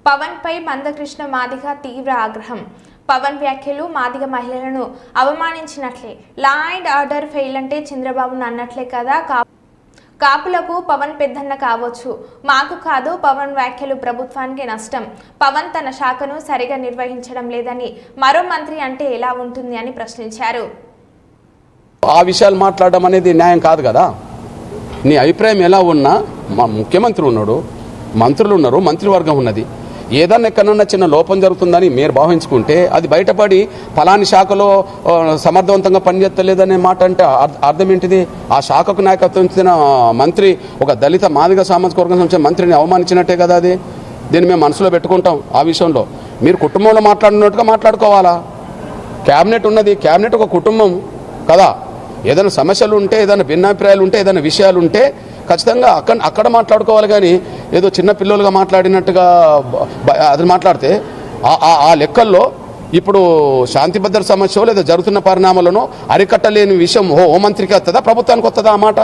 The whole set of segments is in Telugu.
పవన్ పై మందకృష్ణ మాదిగ తీవ్ర ఆగ్రహం. పవన్ వ్యాఖ్యలు మాదిగ మహిళలను అవమానించినట్లే. లా అండ్ ఆర్డర్ ఫెయిల్ అంటే చంద్రబాబును అన్నట్లే కదా. కాపులకు పవన్ పెద్దన్న కావచ్చు, మాకు కాదు. పవన్ వ్యాఖ్యలు ప్రభుత్వానికి నష్టం. పవన్ తన శాఖను సరిగా నిర్వహించడం లేదని మరో మంత్రి అంటే ఎలా ఉంటుంది అని ప్రశ్నించారు. ఆ విషయాలు మాట్లాడడం అనేది న్యాయం కాదు కదా. నీ అభిప్రాయం ఎలా ఉన్నా మా ముఖ్యమంత్రి ఉన్నాడు, మంత్రులు ఉన్నారు, మంత్రివర్గం ఉన్నది. ఏదన్నా ఎక్కడన్నా చిన్న లోపం జరుగుతుందని మీరు భావించుకుంటే అది బయటపడి ఫలాని శాఖలో సమర్థవంతంగా పనిచేస్తలేదనే మాట అంటే అర్థం ఏంటిది? ఆ శాఖకు నాయకత్వం ఇచ్చిన మంత్రి ఒక దళిత మాదిగ సామాజిక వర్గం సంబంధించిన మంత్రిని అవమానించినట్టే కదా. అది దీన్ని మేము మనసులో పెట్టుకుంటాం. ఆ విషయంలో మీరు కుటుంబంలో మాట్లాడినట్టుగా మాట్లాడుకోవాలా. క్యాబినెట్ ఉన్నది, క్యాబినెట్ ఒక కుటుంబం కదా. ఏదైనా సమస్యలు ఉంటే, ఏదైనా భిన్నాభిప్రాయాలు ఉంటే, ఏదైనా విషయాలు ఉంటే ఖచ్చితంగా అక్కడ మాట్లాడుకోవాలి. కానీ ఏదో చిన్న పిల్లలుగా మాట్లాడినట్టుగా అది మాట్లాడితే ఆ లెక్కల్లో ఇప్పుడు శాంతి భద్రత సమస్య లేదా జరుగుతున్న పరిణామాలను అరికట్టలేని విషయం హోంమంత్రికి వస్తుందా, ప్రభుత్వానికి వస్తుందా? ఆ మాట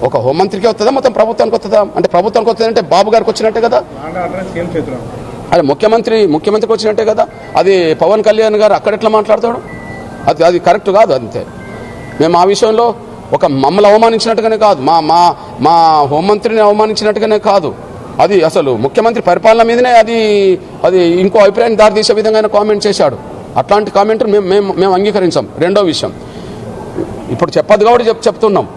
ఒక హోంమంత్రికి వస్తుందా, మొత్తం ప్రభుత్వానికి వస్తుందా? అంటే ప్రభుత్వానికి వస్తుందంటే బాబు గారికి వచ్చినట్టే కదా. అదే ముఖ్యమంత్రికి వచ్చినట్టే కదా. అది పవన్ కళ్యాణ్ గారు అక్కడ ఎట్లా మాట్లాడతాడు? అది కరెక్ట్ కాదు. అంతే. మేము ఆ విషయంలో ఒక మమ్మల్ని అవమానించినట్టుగానే కాదు, మా హోంమంత్రిని అవమానించినట్టుగానే కాదు. అది అసలు ముఖ్యమంత్రి పరిపాలన మీదనే అది ఇంకో అభిప్రాయాన్ని దారితీసే విధంగా కామెంట్ చేశాడు. అట్లాంటి కామెంట్ మేము అంగీకరించాం. రెండో విషయం ఇప్పుడు చెప్పదు కాబట్టి చెప్తున్నాం.